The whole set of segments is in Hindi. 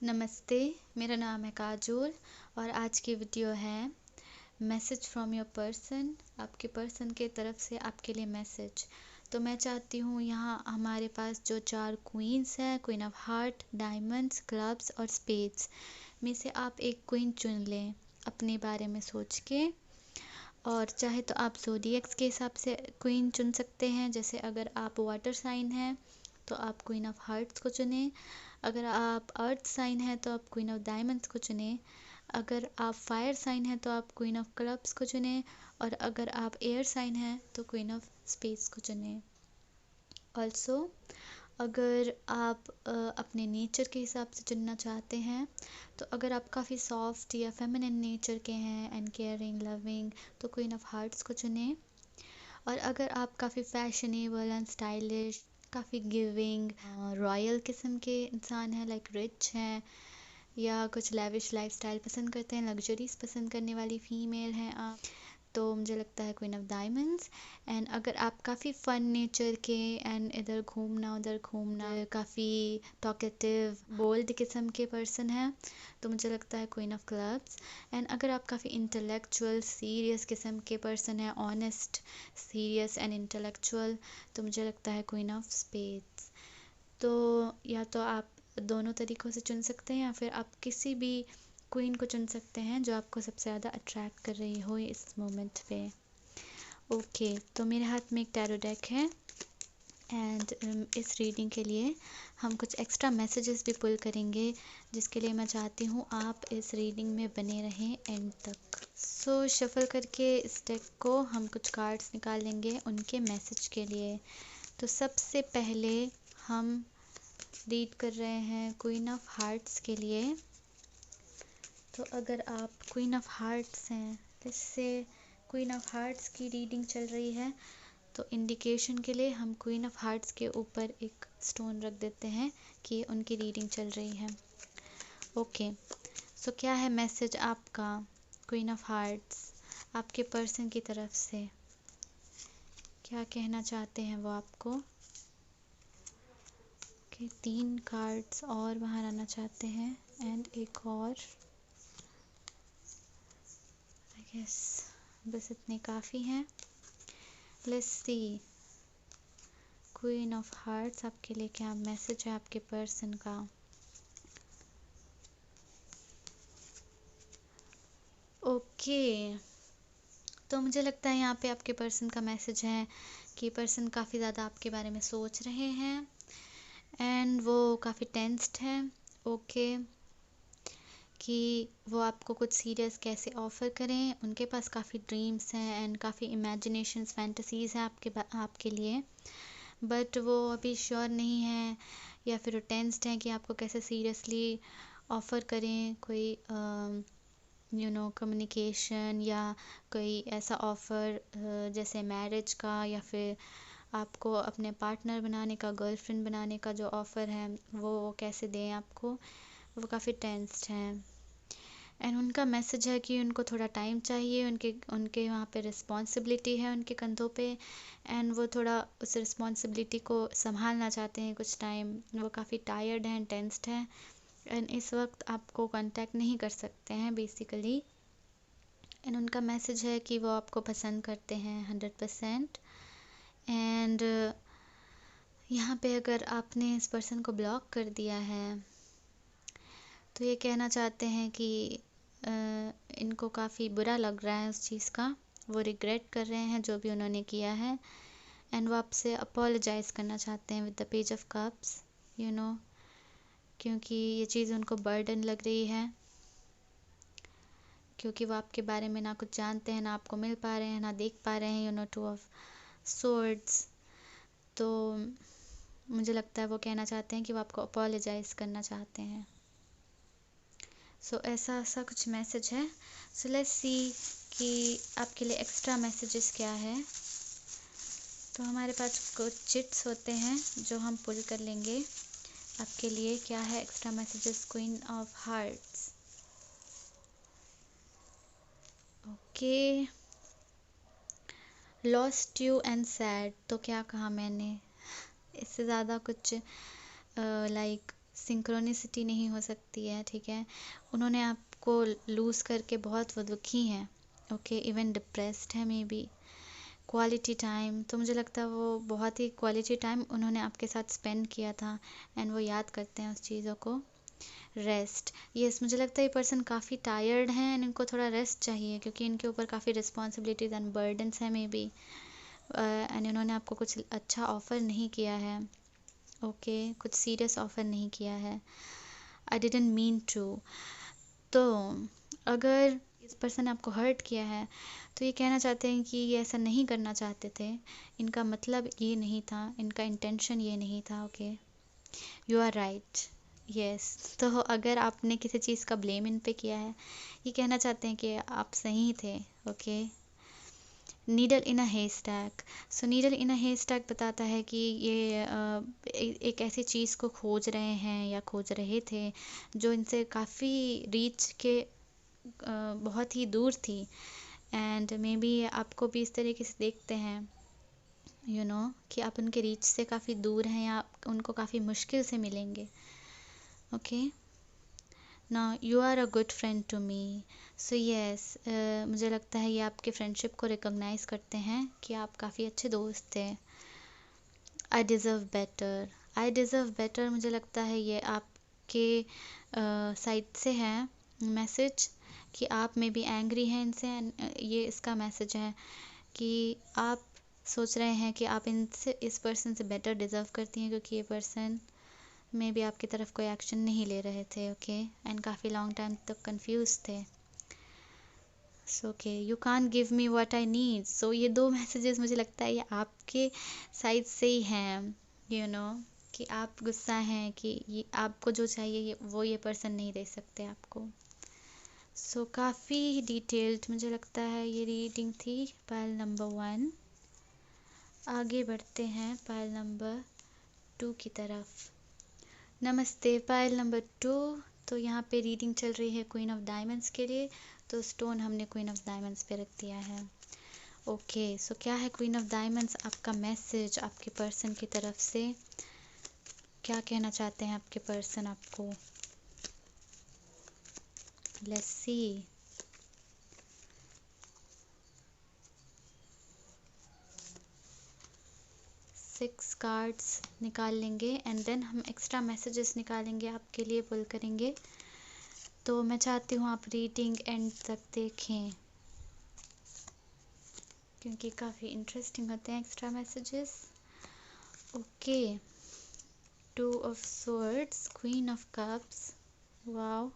नमस्ते, मेरा नाम है काजोल और आज की वीडियो है मैसेज फ्रॉम योर पर्सन। आपके पर्सन के तरफ से आपके लिए मैसेज। तो मैं चाहती हूँ यहाँ हमारे पास जो 4 क्वींस हैं, queen of heart, diamonds, clubs और स्पेड्स में से आप एक क्वीन चुन लें अपने बारे में सोच के। और चाहे तो आप ज़ोडिएक्स के हिसाब से क्वीन चुन सकते हैं। जैसे अगर आप वाटर साइन हैं तो आप क्वीन ऑफ हार्ट्स को चुनें। अगर आप अर्थ साइन हैं तो आप क्वीन ऑफ डायमंड्स को चुनें। अगर आप फायर साइन हैं तो आप क्वीन ऑफ क्लब्स को चुनें। और अगर आप एयर साइन हैं तो क्वीन ऑफ स्पेस को चुनें। ऑल्सो अगर आप अपने नेचर के हिसाब से चुनना चाहते हैं तो अगर आप काफ़ी सॉफ्ट या फेमिनिन नेचर के हैं एंड केयरिंग लविंग तो क्वीन ऑफ हार्ट्स को चुनें। और अगर आप काफ़ी फैशनेबल एंड स्टाइलिश, काफ़ी गिविंग, रॉयल किस्म के इंसान हैं, लाइक रिच हैं या कुछ लेविश लाइफस्टाइल पसंद करते हैं, लग्जरीज पसंद करने वाली फीमेल हैं आप, तो मुझे लगता है क्वीन ऑफ डायमंड्स। एंड अगर आप काफ़ी फ़न नेचर के एंड इधर घूमना उधर घूमना, काफ़ी टॉकेटिव बोल्ड किस्म के पर्सन हैं तो मुझे लगता है क्वीन ऑफ क्लब्स। एंड अगर आप काफ़ी इंटेलेक्चुअल सीरियस किस्म के पर्सन हैं, ऑनेस्ट सीरियस एंड इंटेलेक्चुअल, तो मुझे लगता है क्वीन ऑफ स्पेड्स। तो या तो आप दोनों तरीक़ों से चुन सकते हैं या फिर आप किसी भी क्वीन को चुन सकते हैं जो आपको सबसे ज़्यादा अट्रैक्ट कर रही हो इस मोमेंट पे। ओके, तो मेरे हाथ में एक टैरो डेक है एंड इस रीडिंग के लिए हम कुछ एक्स्ट्रा मैसेजेस भी पुल करेंगे, जिसके लिए मैं चाहती हूँ आप इस रीडिंग में बने रहें एंड तक। सो शफल करके इस डेक को हम कुछ कार्ड्स निकाल लेंगे उनके मैसेज के लिए। तो सबसे पहले हम रीड कर रहे हैं क्वीन ऑफ हार्ट्स के लिए। तो अगर आप क्वीन ऑफ हार्ट्स हैं, इससे क्वीन ऑफ हार्ट्स की रीडिंग चल रही है तो इंडिकेशन के लिए हम क्वीन ऑफ हार्ट्स के ऊपर एक स्टोन रख देते हैं कि उनकी रीडिंग चल रही है। ओके, सो क्या है मैसेज आपका क्वीन ऑफ हार्ट्स आपके पर्सन की तरफ से? क्या कहना चाहते हैं वो आपको? ओके, 3 कार्ड्स और बाहर आना चाहते हैं एंड एक और। यस, बस इतने काफ़ी हैं। Let's see queen of hearts आपके लिए क्या मैसेज है आपके पर्सन का। ओके, तो मुझे लगता है यहाँ पे आपके पर्सन का मैसेज है कि पर्सन काफ़ी ज़्यादा आपके बारे में सोच रहे हैं एंड वो काफ़ी टेंस्ड हैं। ओके, कि वो आपको कुछ सीरियस कैसे ऑफ़र करें। उनके पास काफ़ी ड्रीम्स हैं एंड काफ़ी इमेजिनेशंस फैंटसीज़ हैं आपके लिए, बट वो अभी श्योर नहीं है या फिर टेंस्ड हैं कि आपको कैसे सीरियसली ऑफ़र करें कोई कम्युनिकेशन या कोई ऐसा ऑफ़र जैसे मैरिज का या फिर आपको अपने पार्टनर बनाने का, गर्लफ्रेंड बनाने का जो ऑफ़र है वो कैसे दें आपको। वो काफ़ी टेंस्ड हैं एंड उनका मैसेज है कि उनको थोड़ा टाइम चाहिए। उनके उनके वहाँ पे रिस्पॉन्सिबिलिटी है उनके कंधों पे एंड वो थोड़ा उस रिस्पॉन्सिबिलिटी को संभालना चाहते हैं कुछ टाइम। वो काफ़ी टायर्ड हैं, टेंस्ड हैं एंड इस वक्त आपको कांटेक्ट नहीं कर सकते हैं बेसिकली। एंड उनका मैसेज है कि वो आपको पसंद करते हैं 100%। एंड यहाँ पे अगर आपने इस पर्सन को ब्लॉक कर दिया है तो ये कहना चाहते हैं कि इनको काफ़ी बुरा लग रहा है उस चीज़ का। वो रिग्रेट कर रहे हैं जो भी उन्होंने किया है एंड वो आपसे अपोलोजाइज़ करना चाहते हैं with the page of cups, क्योंकि ये चीज़ उनको बर्डन लग रही है, क्योंकि वो आपके बारे में ना कुछ जानते हैं, ना आपको मिल पा रहे हैं, ना देख पा रहे हैं, 2 ऑफ सोर्ड्स। तो मुझे लगता है वो कहना चाहते हैं कि वो आपको अपोलोजाइज़ करना चाहते हैं। सो ऐसा कुछ मैसेज है। सो लेट्स सी कि आपके लिए एक्स्ट्रा मैसेजेस क्या है। तो हमारे पास कुछ चिट्स होते हैं जो हम पुल कर लेंगे आपके लिए। क्या है extra messages queen of hearts? Okay, lost you and sad. तो क्या कहा मैंने? इससे ज़्यादा कुछ लाइक सिंक्रोनिसिटी नहीं हो सकती है, ठीक है। उन्होंने आपको लूज़ करके बहुत वो दुखी हैं, ओके, इवन डिप्रेस्ड है मे बी। क्वालिटी टाइम, तो मुझे लगता है वो बहुत ही क्वालिटी टाइम उन्होंने आपके साथ स्पेंड किया था एंड वो याद करते हैं उस चीज़ों को। रेस्ट, यस, मुझे लगता है ये पर्सन काफ़ी टायर्ड हैं एंड इनको थोड़ा रेस्ट चाहिए क्योंकि इनके ऊपर काफ़ी रिस्पॉन्सिबिलिटीज़ एंड बर्डन्स हैं मे बी, एंड इन्होंने आपको कुछ अच्छा ऑफ़र नहीं किया है, ओके, कुछ सीरियस ऑफ़र नहीं किया है। I didn't mean to. तो अगर इस पर्सन ने आपको हर्ट किया है तो ये कहना चाहते हैं कि ये ऐसा नहीं करना चाहते थे, इनका मतलब ये नहीं था, इनका इंटेंशन ये नहीं था, okay, you are right, yes. तो अगर आपने किसी चीज़ का ब्लेम इन पे किया है, ये कहना चाहते हैं कि आप सही थे, okay. Needle in a haystack, so needle in a haystack बताता है कि ये एक ऐसी चीज़ को खोज रहे हैं या खोज रहे थे जो इनसे काफ़ी रीच के बहुत ही दूर थी, एंड मे बी आपको भी इस तरीके से देखते हैं, यू नो, कि आप उनके रीच से काफ़ी दूर हैं या उनको काफ़ी मुश्किल से मिलेंगे, okay. Now you are a good friend to me, so yes, मुझे लगता है ये आपके फ्रेंडशिप को रिकॉग्नाइज़ करते हैं कि आप काफ़ी अच्छे दोस्त थे। I deserve better, I deserve better, मुझे लगता है ये आपके साइड से है मैसेज कि आप में भी एंग्री हैं इनसे, ये इसका मैसेज है कि आप सोच रहे हैं कि आप इनसे, इस पर्सन से बेटर डिज़र्व करती हैं क्योंकि ये पर्सन में भी आपकी तरफ कोई एक्शन नहीं ले रहे थे, ओके, एंड काफ़ी लॉन्ग टाइम तक कंफ्यूज थे। So okay, you can't give me what I need, so ये दो मैसेजेस मुझे लगता है ये आपके साइड से ही हैं, यू नो, कि आप गुस्सा हैं कि ये आपको जो चाहिए ये पर्सन नहीं दे सकते आपको। सो काफ़ी डिटेल्ड मुझे लगता है ये रीडिंग थी पाइल नंबर 1। आगे बढ़ते हैं पाइल नंबर 2 की तरफ। नमस्ते पाइल नंबर 2। तो यहाँ पे रीडिंग चल रही है क्वीन ऑफ डायमंड्स के लिए, तो स्टोन हमने क्वीन ऑफ डायमंड्स पे रख दिया है, ओके। सो क्या है क्वीन ऑफ डायमंड्स आपका मैसेज आपके पर्सन की तरफ से, क्या कहना चाहते हैं आपके पर्सन आपको, लेट्स सी। सिक्स कार्ड्स निकाल लेंगे एंड देन हम एक्स्ट्रा मैसेजेस निकालेंगे आपके लिए, पुल करेंगे। तो मैं चाहती हूँ आप रीडिंग एंड तक देखें क्योंकि काफ़ी इंटरेस्टिंग होते हैं extra messages, okay. 2 of swords, queen of cups, wow,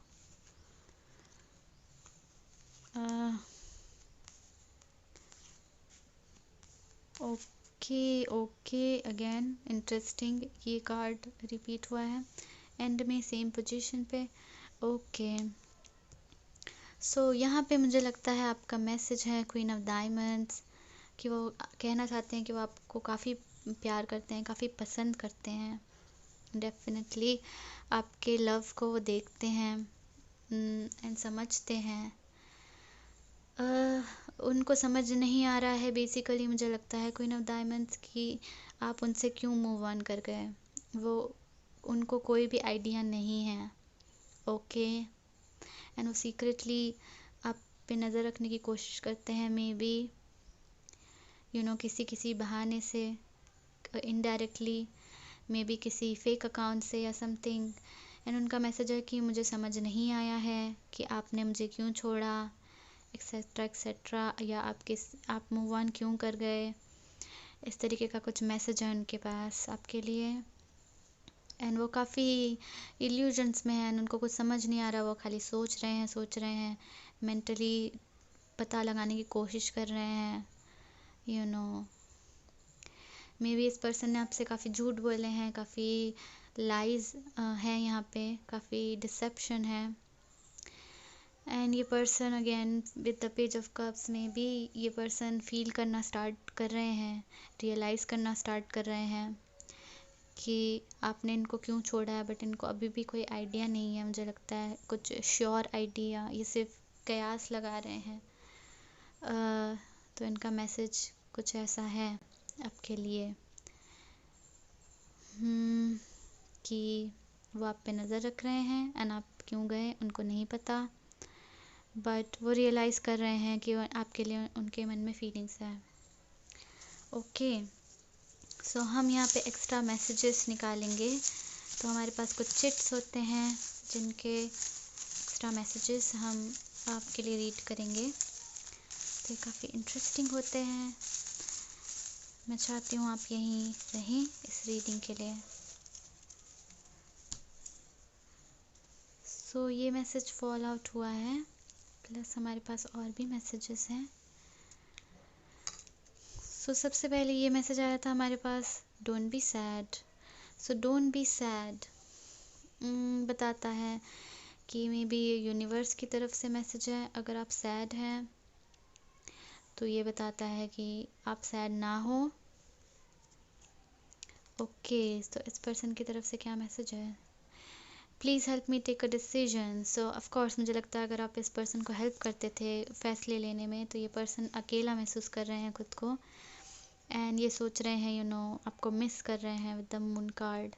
okay okay, again interesting, ये कार्ड रिपीट हुआ है एंड में सेम पोजीशन पे, ओके। सो यहाँ पे मुझे लगता है आपका मैसेज है क्वीन ऑफ डायमंड्स कि वो कहना चाहते हैं कि वो आपको काफ़ी प्यार करते हैं, काफ़ी पसंद करते हैं, डेफिनेटली आपके लव को वो देखते हैं एंड समझते हैं। उनको समझ नहीं आ रहा है बेसिकली, मुझे लगता है क्वीन ऑफ डायमंड्स की आप उनसे क्यों मूव ऑन कर गए, वो उनको कोई भी आइडिया नहीं है, ओके। एंड वो सीक्रेटली आप पे नज़र रखने की कोशिश करते हैं, मे बी यू नो किसी किसी बहाने से, इनडायरेक्टली, मे बी किसी फेक अकाउंट से या समथिंग, एंड उनका मैसेज है कि मुझे समझ नहीं आया है कि आपने मुझे क्यों छोड़ा, एक्सेट्रा एक्सेट्रा, या आप मूव ऑन क्यों कर गए, इस तरीके का कुछ मैसेज है उनके पास आपके लिए। एंड वो काफ़ी इल्यूजन्स में हैं, उनको कुछ समझ नहीं आ रहा, वो खाली सोच रहे हैं मेंटली पता लगाने की कोशिश कर रहे हैं, यू नो। मे बी इस पर्सन ने आपसे काफ़ी झूठ बोले हैं, काफ़ी लाइज हैं यहाँ पे, काफ़ी डिसेप्शन है, एंड ये person again with the page of cups में भी ये पर्सन फील करना स्टार्ट कर रहे हैं, रियलाइज़ करना स्टार्ट कर रहे हैं कि आपने इनको क्यों छोड़ा है, बट इनको अभी भी कोई आइडिया नहीं है, मुझे लगता है कुछ श्योर आइडिया, ये सिर्फ कयास लगा रहे हैं। तो इनका मैसेज कुछ ऐसा है आपके लिए कि वो आप पे नज़र रख रहे हैं एंड आप क्यों गए उनको नहीं पता, बट वो रियलाइज़ कर रहे हैं कि आपके लिए उनके मन में फीलिंग्स है। ओके, सो हम यहाँ पे एक्स्ट्रा मैसेजेस निकालेंगे। तो हमारे पास कुछ चिट्स होते हैं जिनके एक्स्ट्रा मैसेजेस हम आपके लिए रीड करेंगे। तो ये काफ़ी इंटरेस्टिंग होते हैं। मैं चाहती हूँ आप यहीं रहें इस रीडिंग के लिए। सो ये मैसेज फॉल आउट हुआ है, प्लस हमारे पास और भी मैसेजेस हैं। सो सबसे पहले ये मैसेज आया था हमारे पास, don't be sad. So don't be sad बताता है कि मे बी ये यूनिवर्स की तरफ से मैसेज है। अगर आप सैड हैं तो ये बताता है कि आप सैड ना हो। ओके, तो इस पर्सन की तरफ से क्या मैसेज है? Please help me take a decision. So of course मुझे लगता है अगर आप इस पर्सन को हेल्प करते थे फैसले लेने में, तो ये पर्सन अकेला महसूस कर रहे हैं खुद को एंड ये सोच रहे हैं आपको मिस कर रहे हैं with the moon card.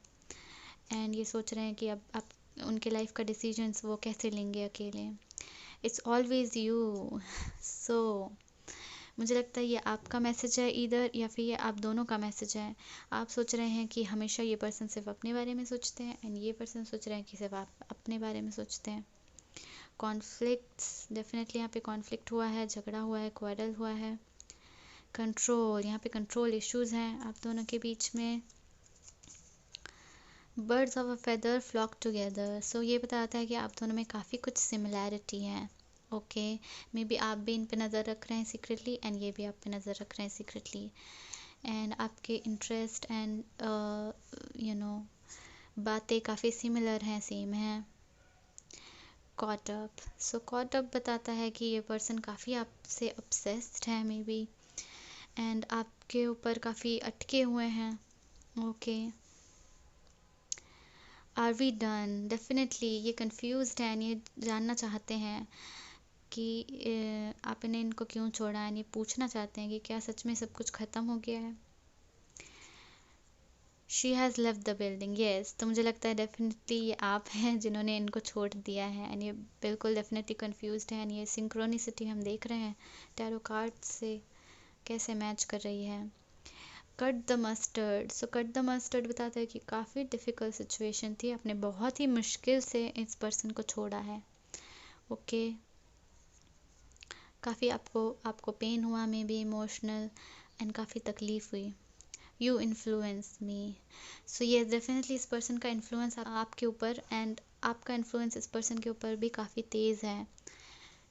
And ये सोच रहे हैं कि अब आप उनके लाइफ का डिसीजंस वो कैसे लेंगे अकेले। It's always you. सो मुझे लगता है ये आपका मैसेज है इधर, या फिर ये आप दोनों का मैसेज है। आप सोच रहे हैं कि हमेशा ये पर्सन सिर्फ अपने बारे में सोचते हैं एंड ये पर्सन सोच रहे हैं कि सिर्फ आप अपने बारे में सोचते हैं। कॉन्फ्लिक्ट्स, डेफिनेटली यहाँ पे कॉन्फ्लिक्ट हुआ है, झगड़ा हुआ है, क्वारल हुआ है। कंट्रोल, यहाँ पे कंट्रोल इश्यूज हैं आप दोनों के बीच में। Birds of a feather flock together. So ये बताता है कि आप दोनों में काफ़ी कुछ सिमिलैरिटी है। ओके, मे बी आप भी इन पे नज़र रख रहे हैं सीक्रेटली एंड ये भी आप पे नज़र रख रहे हैं सीक्रेटली। एंड आपके इंटरेस्ट एंड बातें काफ़ी सिमिलर हैं, सेम हैं। कॉट अप, सो कॉट अप बताता है कि ये पर्सन काफ़ी आपसे ऑब्सेस्ड है मे बी एंड आपके ऊपर काफ़ी अटके हुए हैं। Okay, are we done, definitely ये कंफ्यूज्ड हैं, ये जानना चाहते हैं कि आप इन्हें इनको क्यों छोड़ा है। ये पूछना चाहते हैं कि क्या सच में सब कुछ ख़त्म हो गया है। She has left the building, yes. तो मुझे लगता है डेफिनेटली ये आप हैं जिन्होंने इनको छोड़ दिया है एंड ये बिल्कुल डेफिनेटली कंफ्यूज्ड है एंड ये सिंक्रोनिसिटी हम देख रहे हैं टैरो कार्ड से कैसे मैच कर रही है। Cut the mustard, so cut the mustard बताता है कि काफ़ी डिफ़िकल्ट सिचुएशन थी, आपने बहुत ही मुश्किल से इस पर्सन को छोड़ा है। ओके, काफ़ी आपको पेन हुआ, मे बी इमोशनल एंड काफ़ी तकलीफ़ हुई। यू इन्फ्लुएंस मी, सो ये डेफिनेटली इस पर्सन का इन्फ्लुएंस आपके ऊपर एंड आपका इन्फ्लुएंस इस पर्सन के ऊपर भी काफ़ी तेज़ है,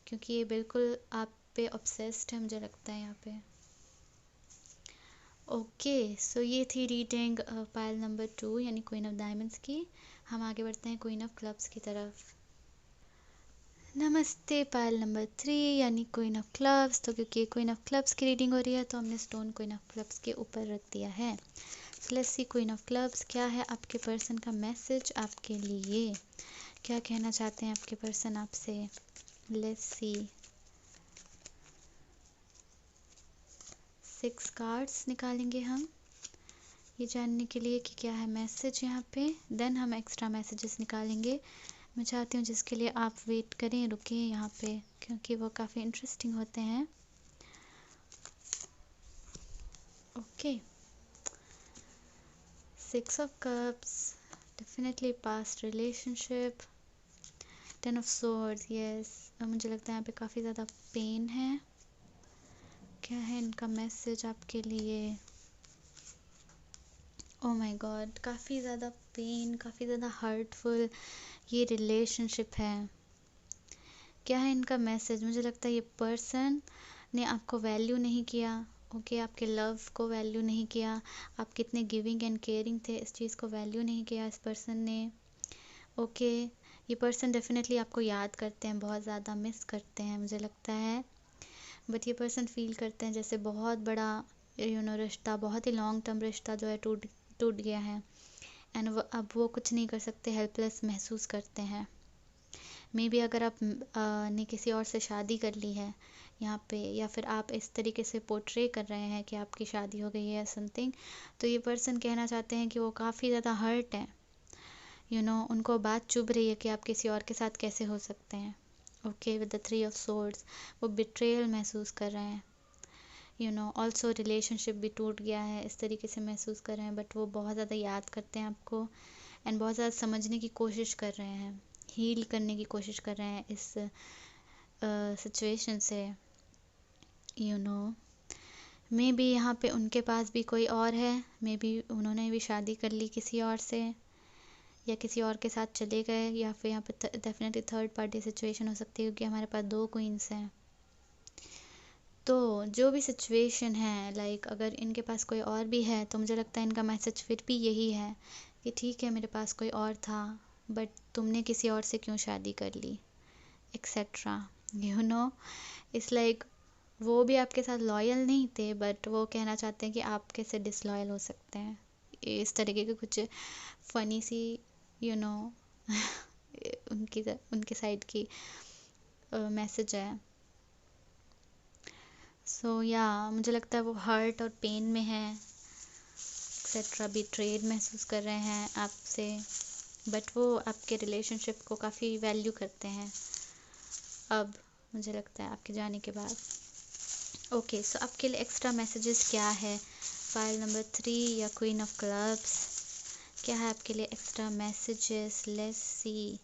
क्योंकि ये बिल्कुल आप पे ऑब्सेस्ड है मुझे लगता है यहाँ पे। ओके, सो ये थी रीडिंग पाइल नंबर 2 यानी क्वीन ऑफ डायमंड्स की। हम आगे बढ़ते हैं क्वीन ऑफ क्लब्स की तरफ। नमस्ते पाइल नंबर 3 यानी क्वीन ऑफ क्लब्स। तो क्योंकि क्वीन ऑफ क्लब्स की रीडिंग हो रही है तो हमने स्टोन क्वीन ऑफ क्लब्स के ऊपर रख दिया है। So let's see queen of clubs, क्या है आपके पर्सन का मैसेज आपके लिए, क्या कहना चाहते हैं आपके पर्सन आपसे। लेट्स सी 6 कार्ड्स निकालेंगे हम ये जानने के लिए कि क्या है मैसेज यहाँ पे। देन हम एक्स्ट्रा मैसेजेस निकालेंगे। मैं चाहती हूँ जिसके लिए आप वेट करें, रुकें यहाँ पे, क्योंकि वो काफ़ी इंटरेस्टिंग होते हैं। Okay, 6 of cups, definitely past relationship. 10 of swords, yes. मुझे लगता है यहाँ पे काफ़ी ज़्यादा पेन है। क्या है इनका मैसेज आपके लिए? ओ माय गॉड, काफ़ी ज़्यादा पेन, काफ़ी ज़्यादा हर्टफुल ये रिलेशनशिप है। क्या है इनका मैसेज? मुझे लगता है ये पर्सन ने आपको वैल्यू नहीं किया। ओके, आपके लव को वैल्यू नहीं किया, आप कितने गिविंग एंड केयरिंग थे इस चीज़ को वैल्यू नहीं किया इस पर्सन ने। ओके, ये पर्सन डेफिनेटली आपको याद करते हैं, बहुत ज़्यादा मिस करते हैं मुझे लगता है। बट ये पर्सन फील करते हैं जैसे बहुत बड़ा रिश्ता, बहुत ही लॉन्ग टर्म रिश्ता जो है टूट टूट गया है एंड अब वो कुछ नहीं कर सकते, हेल्पलेस महसूस करते हैं। मे बी अगर आप ने किसी और से शादी कर ली है यहाँ पे, या फिर आप इस तरीके से पोर्ट्रे कर रहे हैं कि आपकी शादी हो गई है समथिंग, तो ये पर्सन कहना चाहते हैं कि वो काफ़ी ज़्यादा हर्ट है उनको बात चुभ रही है कि आप किसी और के साथ कैसे हो सकते हैं। Okay, with the 3 of swords वो बिट्रेयल महसूस कर रहे हैं। ऑल्सो रिलेशनशिप भी टूट गया है, इस तरीके से महसूस कर रहे हैं, बट वो बहुत ज़्यादा याद करते हैं आपको एंड बहुत ज़्यादा समझने की कोशिश कर रहे हैं, हील करने की कोशिश कर रहे हैं इस सिचुएशन से। मे बी यहाँ पे उनके पास भी कोई और है, मे बी उन्होंने भी शादी कर ली किसी और से या किसी और के साथ चले गए, या फिर यहाँ पे डेफिनेटली थर्ड पार्टी सिचुएशन हो सकती है क्योंकि हमारे पास 2 क्वींस हैं। तो जो भी सिचुएशन है, लाइक अगर इनके पास कोई और भी है तो मुझे लगता है इनका मैसेज फिर भी यही है कि ठीक है, मेरे पास कोई और था बट तुमने किसी और से क्यों शादी कर ली, एक्सेट्रा। इट्स लाइक वो भी आपके साथ लॉयल नहीं थे, बट वो कहना चाहते हैं कि आप कैसे डिसलॉयल हो सकते हैं। इस तरीके के कुछ फ़नी सी उनकी साइड की मैसेज है। सो या मुझे लगता है वो हर्ट और पेन में है, एक्सेट्रा, बिट्रेड महसूस कर रहे हैं आपसे, बट वो आपके रिलेशनशिप को काफ़ी वैल्यू करते हैं अब, मुझे लगता है आपके जाने के बाद। ओके, सो आपके लिए एक्स्ट्रा मैसेजेस क्या है, फाइल नंबर 3 या क्वीन ऑफ क्लब्स, क्या है आपके लिए extra messages, let's see.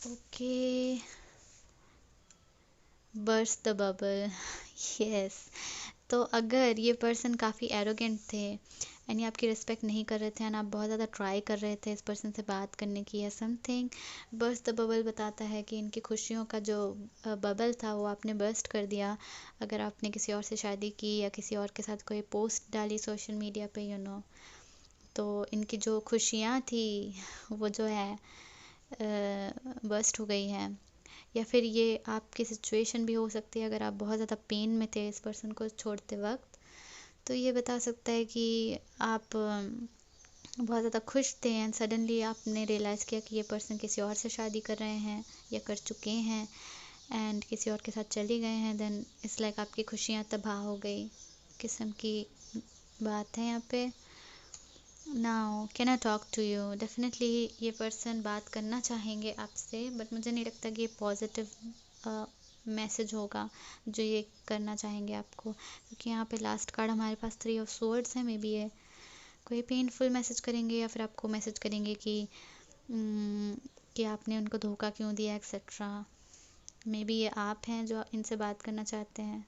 Okay, burst the bubble, yes. तो अगर ये पर्सन काफ़ी एरोगेंट थे यानी आपकी रिस्पेक्ट नहीं कर रहे थे एंड आप बहुत ज़्यादा ट्राई कर रहे थे इस पर्सन से बात करने की या समथिंग, बर्स्ट द बबल बताता है कि इनकी खुशियों का जो बबल था वो आपने बर्स्ट कर दिया। अगर आपने किसी और से शादी की या किसी और के साथ कोई पोस्ट डाली सोशल मीडिया पे, तो इनकी जो खुशियाँ थी वो जो है बर्स्ट हो गई हैं। या फिर ये आपकी सिचुएशन भी हो सकती है, अगर आप बहुत ज़्यादा पेन में थे इस पर्सन को छोड़ते वक्त, तो ये बता सकता है कि आप बहुत ज़्यादा खुश थे एंड सडनली आपने रियलाइज़ किया कि ये पर्सन किसी और से शादी कर रहे हैं या कर चुके हैं एंड किसी और के साथ चले गए हैं, देन इट्स लाइक आपकी खुशियाँ तबाह हो गई किस्म की बात है यहाँ पे। Now can I talk to you, definitely ये पर्सन बात करना चाहेंगे आपसे, बट मुझे नहीं लगता कि ये पॉजिटिव मैसेज होगा जो ये करना चाहेंगे आपको, क्योंकि यहाँ पे लास्ट कार्ड हमारे पास 3 ऑफ सोर्ड्स है। मे बी ये कोई पेनफुल मैसेज करेंगे या फिर आपको मैसेज करेंगे कि आपने उनको धोखा क्यों दिया, एक्सेट्रा। मे बी ये आप हैं जो इनसे बात करना चाहते हैं।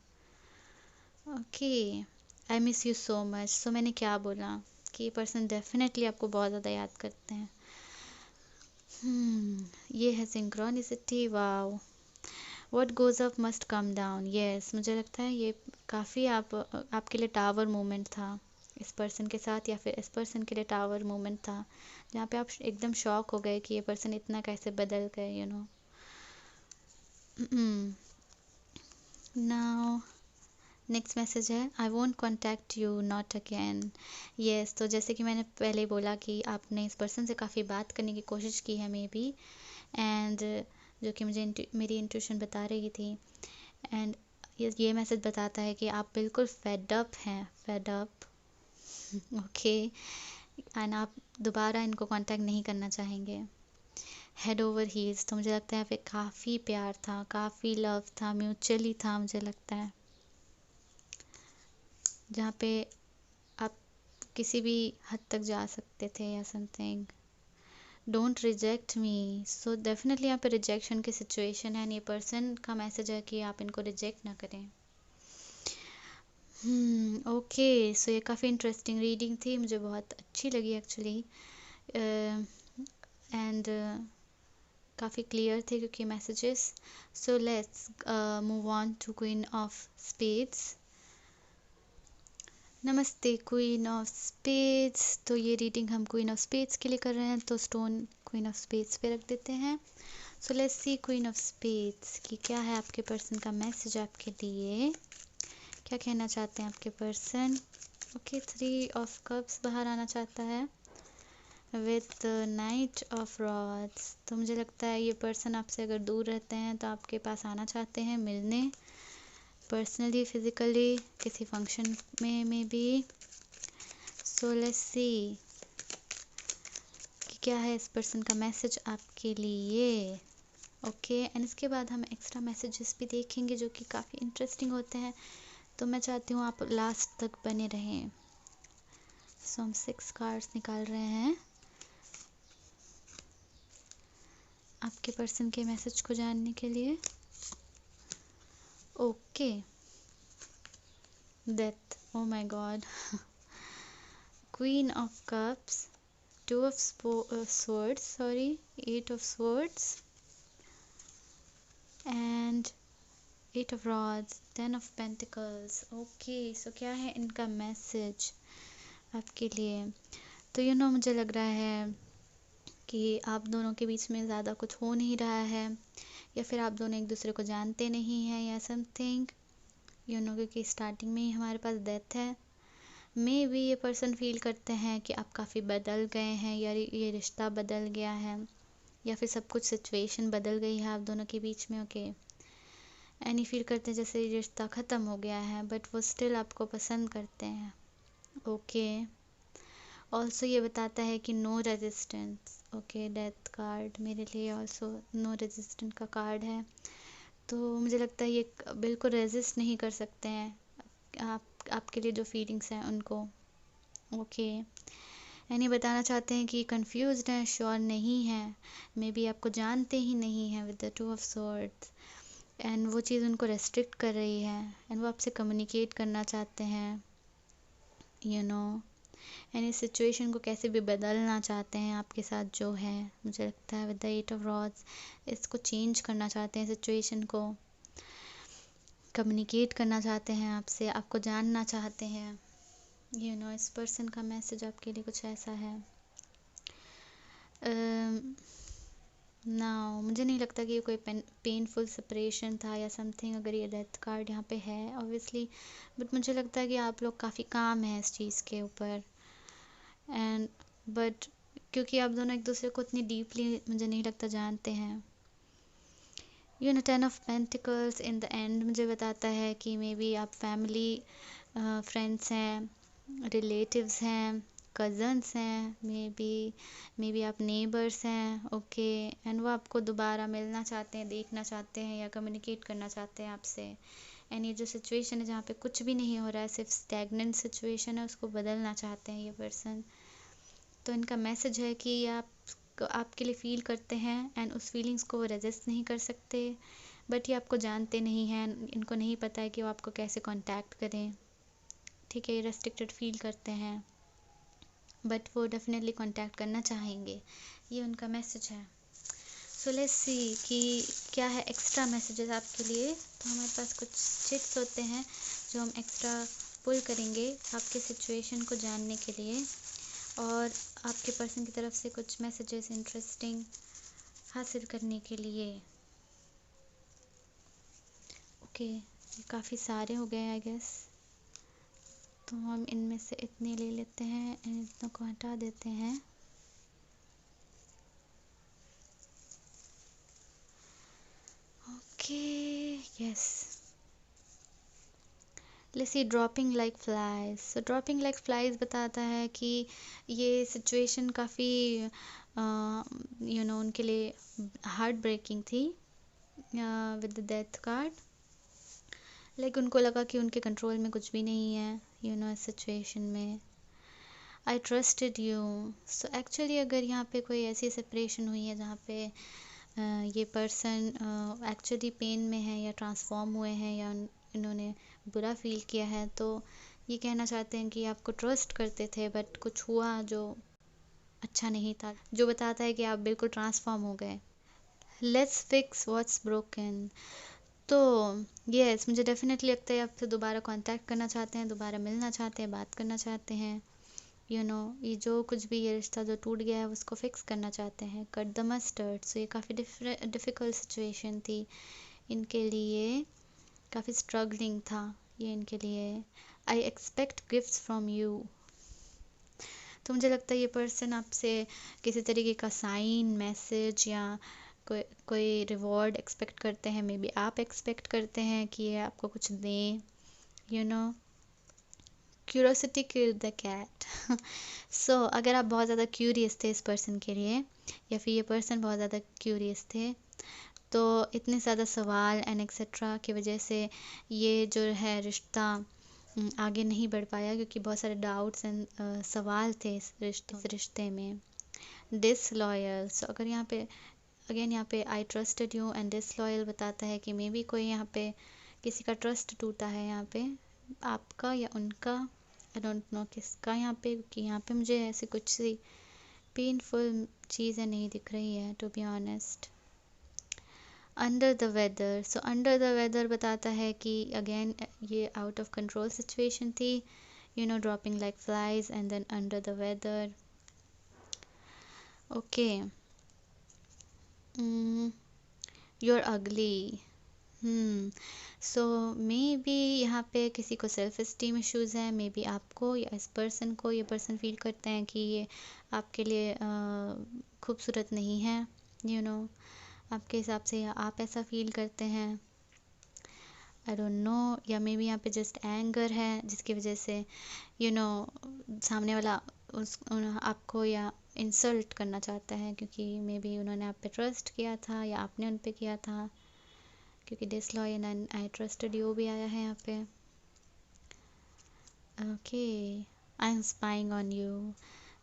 Okay, I miss you so much. So मैंने क्या बोला कि ये पर्सन डेफिनेटली आपको बहुत ज़्यादा याद करते हैं। ये है synchronicity, wow. What goes up must come down, yes. मुझे लगता है ये काफ़ी आपके लिए टावर मोमेंट था इस पर्सन के साथ, या फिर इस पर्सन के लिए टावर मोमेंट था जहाँ पे आप एकदम शॉक हो गए कि ये पर्सन इतना कैसे बदल गए, नाउ नेक्स्ट मैसेज है, I won't contact you not again. Yes, तो जैसे कि मैंने पहले बोला कि आपने इस पर्सन से काफ़ी बात करने की कोशिश की है मे बी, एंड जो कि मुझे मेरी इंट्यूशन बता रही थी, एंड ये मैसेज बताता है कि आप बिल्कुल फेड अप हैं, फेड अप। ओके, एंड आप दोबारा इनको कांटेक्ट नहीं करना चाहेंगे, हेड ओवर हील्स। तो मुझे लगता है यहाँ पे काफ़ी प्यार था, काफ़ी लव था, म्यूचुअली था, मुझे लगता है, जहाँ पे आप किसी भी हद तक जा सकते थे या something. Don't reject me, so definitely यहाँ पे रिजेक्शन की सिचुएशन है, ये पर्सन का मैसेज है कि आप इनको रिजेक्ट ना करें। ओके, सो ये काफ़ी इंटरेस्टिंग रीडिंग थी, मुझे बहुत अच्छी लगी एक्चुअली, एंड काफ़ी क्लियर थे क्योंकि messages. So let's move on to queen of spades. नमस्ते क्वीन ऑफ स्पेड्स। तो ये रीडिंग हम क्वीन ऑफ स्पेड्स के लिए कर रहे हैं, तो स्टोन क्वीन ऑफ स्पेड्स पे रख देते हैं। So let's see queen of spades की क्या है आपके पर्सन का मैसेज आपके लिए, क्या कहना चाहते हैं आपके पर्सन। ओके, 3 ऑफ कप्स बाहर आना चाहता है विथ नाइट ऑफ रॉड्स। तो मुझे लगता है ये पर्सन आपसे अगर दूर रहते हैं तो आपके पास आना चाहते हैं मिलने, पर्सनली, फिज़िकली, किसी फंक्शन में बी। सो लेट्स सी क्या है इस पर्सन का मैसेज आपके लिए। ओके, एंड इसके बाद हम एक्स्ट्रा मैसेजेस भी देखेंगे जो कि काफ़ी इंटरेस्टिंग होते हैं, तो मैं चाहती हूँ आप लास्ट तक बने रहें। सो हम 6 कार्ड्स निकाल रहे हैं आपके पर्सन के मैसेज को जानने के लिए। Okay, death, oh my God, queen of cups, 2 of swords, sorry, 8 of swords, and 8 of rods, 10 of pentacles. Okay, सो क्या है इनका मैसेज आपके लिए। तो मुझे लग रहा है कि आप दोनों के बीच में ज़्यादा कुछ हो नहीं रहा है, या फिर आप दोनों एक दूसरे को जानते नहीं हैं या समथिंग, क्योंकि स्टार्टिंग में ही हमारे पास डेथ है। मे भी ये पर्सन फील करते हैं कि आप काफ़ी बदल गए हैं, या ये रिश्ता बदल गया है, या फिर सब कुछ सिचुएशन बदल गई है आप दोनों के बीच में। ओके, एंड ये फील करते हैं जैसे ये रिश्ता ख़त्म हो गया है, बट वो स्टिल आपको पसंद करते हैं। ओके, ऑल्सो ये बताता है कि no resistance. Okay, death card मेरे लिए ऑल्सो नो रेजिस्टेंस का कार्ड है। तो मुझे लगता है ये बिल्कुल रेजिस्ट नहीं कर सकते हैं आपके लिए जो फीलिंग्स हैं उनको। ओके, एंड ये बताना चाहते हैं कि कंफ्यूज्ड हैं, श्योर नहीं हैं, मे बी आपको जानते ही नहीं हैं with the 2 of swords, and वो चीज़ उनको रेस्ट्रिक्ट कर रही है, एंड वो आपसे कम्युनिकेट करना चाहते हैं, एंड इस सिचुएशन को कैसे भी बदलना चाहते हैं आपके साथ जो है। मुझे लगता है विद द 8 of rods इसको चेंज करना चाहते हैं, सिचुएशन को कम्युनिकेट करना चाहते हैं आपसे, आपको जानना चाहते हैं। इस पर्सन का मैसेज आपके लिए कुछ ऐसा है। ना, मुझे नहीं लगता कि ये कोई पेनफुल सेपरेशन था या समथिंग, अगर ये डेथ कार्ड यहाँ पे है ऑब्वियसली, बट मुझे लगता है कि आप लोग काफ़ी काम हैं इस चीज़ के ऊपर, एंड बट क्योंकि आप दोनों एक दूसरे को इतनी डीपली मुझे नहीं लगता जानते हैं। 10 of Pentacles in the end मुझे बताता है कि मे बी आप फैमिली फ्रेंड्स हैं, रिलेटिव्स हैं, कज़न्स हैं, मे बी आप नेबर्स हैं। ओके, एंड वो आपको दोबारा मिलना चाहते हैं, देखना चाहते हैं, या कम्युनिकेट करना चाहते हैं आपसे। एंड ये जो सिचुएशन है जहाँ पे कुछ भी नहीं हो रहा है, सिर्फ स्टैगनेंट सिचुएशन है, उसको बदलना चाहते हैं ये पर्सन। तो इनका मैसेज है कि आपके लिए फ़ील करते हैं, एंड उस फीलिंग्स को वो रेजिस्ट नहीं कर सकते, बट ये आपको जानते नहीं हैं, इनको नहीं पता है कि वो आपको कैसे कांटेक्ट करें। ठीक है, ये रेस्ट्रिक्टेड फील करते हैं, बट वो डेफिनेटली कांटेक्ट करना चाहेंगे, ये उनका मैसेज है। सो लेट्स सी कि क्या है एक्स्ट्रा मैसेजेस आपके लिए। तो हमारे पास कुछ चिट्स होते हैं जो हम एक्स्ट्रा पुल करेंगे आपके सिचुएशन को जानने के लिए, और आपके पर्सन की तरफ से कुछ मैसेजेस इंटरेस्टिंग हासिल करने के लिए। ओके, काफ़ी सारे हो गए आई गेस, तो हम इनमें से इतने ले लेते हैं, इतनों को हटा देते हैं। Okay, yes, let's see dropping like flies. So dropping like flies बताता है कि ये सिचुएशन काफ़ी उनके लिए हार्ट ब्रेकिंग थी with the death card. Like उनको लगा कि उनके कंट्रोल में कुछ भी नहीं है इस सिचुएशन में। आई ट्रस्टेड यू। सो एक्चुअली अगर यहाँ पे कोई ऐसी सेपरेशन हुई है जहाँ पे ये पर्सन एक्चुअली पेन में है, या ट्रांसफॉर्म हुए हैं, या इन्होंने बुरा फील किया है, तो ये कहना चाहते हैं कि आपको ट्रस्ट करते थे, बट कुछ हुआ जो अच्छा नहीं था, जो बताता है कि आप बिल्कुल ट्रांसफॉर्म हो गए। Let's fix what's broken. तो यस, मुझे डेफिनेटली लगता है आपसे दोबारा कांटेक्ट करना चाहते हैं, दोबारा मिलना चाहते हैं, बात करना चाहते हैं। ये जो कुछ भी ये रिश्ता जो टूट गया है उसको फिक्स करना चाहते हैं। Cut the mustard. सो ये काफ़ी डिफ़िकल्ट सिचुएशन थी इनके लिए, काफ़ी स्ट्रगलिंग था ये इनके लिए। I expect gifts from you. तो मुझे लगता है ये पर्सन आपसे किसी तरीके का साइन, मैसेज, या कोई रिवॉर्ड एक्सपेक्ट करते हैं। मे बी आप एक्सपेक्ट करते हैं कि ये आपको कुछ दें, क्यूरोसिटी किल्ड द कैट। सो अगर आप बहुत ज़्यादा क्यूरियस थे इस पर्सन के लिए, या फिर ये पर्सन बहुत ज़्यादा क्यूरियस थे, तो इतने ज़्यादा सवाल एंड एक्सेट्रा की वजह से ये जो है रिश्ता आगे नहीं बढ़ पाया, क्योंकि बहुत सारे डाउट्स एंड सवाल थे इस रिश्ते में। डिसलॉयल, सो अगर यहाँ पे अगेन यहाँ पे आई ट्रस्टेड यू एंड डिसलॉयल बताता है कि मे बी कोई यहाँ पे किसी का ट्रस्ट टूटा है, यहाँ पे आपका या उनका, आई डोंट नो किसका यहाँ पे, क्योंकि यहाँ पे मुझे ऐसी कुछ सी पेनफुल चीज़ें नहीं दिख रही है to be honest. Under the weather, so under the weather बताता है कि अगेन ये आउट ऑफ कंट्रोल सिचुएशन थी, you know, dropping like flies and then under the weather. Okay, you're ugly। So maybe यहाँ पे किसी को सेल्फ इस्टीम इश्यूज़ हैं, मे बी आपको या इस पर्सन को, ये पर्सन फील करते हैं कि ये आपके लिए खूबसूरत नहीं है, यू नो, आपके हिसाब से, या आप ऐसा फील करते हैं, आई डोंट नो। या मे बी यहाँ पे जस्ट एंगर है जिसकी वजह से यू नो सामने वाला आपको या इंसल्ट करना चाहता है, क्योंकि मे बी उन्होंने आप पे ट्रस्ट किया था या आपने उन पे किया था, क्योंकि disloyal and I trusted you भी आया है यहाँ पे। Okay, I am spying on you.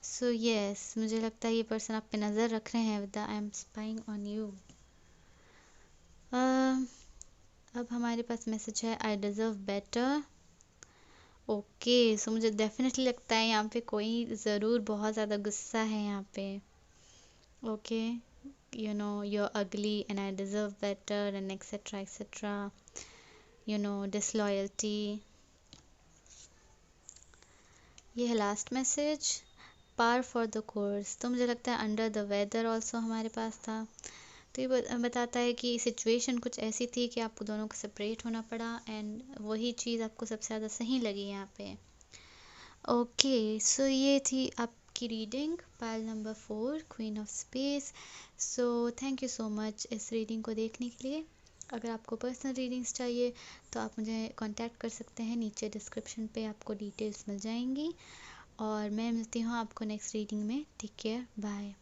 So yes, मुझे लगता है ये पर्सन आप पे नज़र रख रहे हैं with the I am spying on you. अब हमारे पास मैसेज है आई डिज़र्व बेटर। ओके, सो मुझे डेफिनेटली लगता है यहाँ पे कोई ज़रूर बहुत ज़्यादा गुस्सा है यहाँ पे। Okay, you know, you're ugly and I deserve better and etc etc, you know, disloyalty। ये है last message, par for the course। तो मुझे लगता है अंडर द वेदर ऑल्सो हमारे पास था। तो ये बताता है कि सिचुएशन कुछ ऐसी थी कि आपको दोनों को सेपरेट होना पड़ा, एंड वही चीज़ आपको सबसे ज़्यादा सही लगी यहाँ पे। ओके, सो ये थी आपकी reading, pile number 4, queen of space. So thank you so much इस रीडिंग को देखने के लिए। अगर आपको पर्सनल रीडिंग्स चाहिए तो आप मुझे कांटेक्ट कर सकते हैं, नीचे डिस्क्रिप्शन पे आपको डिटेल्स मिल जाएंगी। और मैं मिलती हूँ आपको नेक्स्ट रीडिंग में। Take care, bye.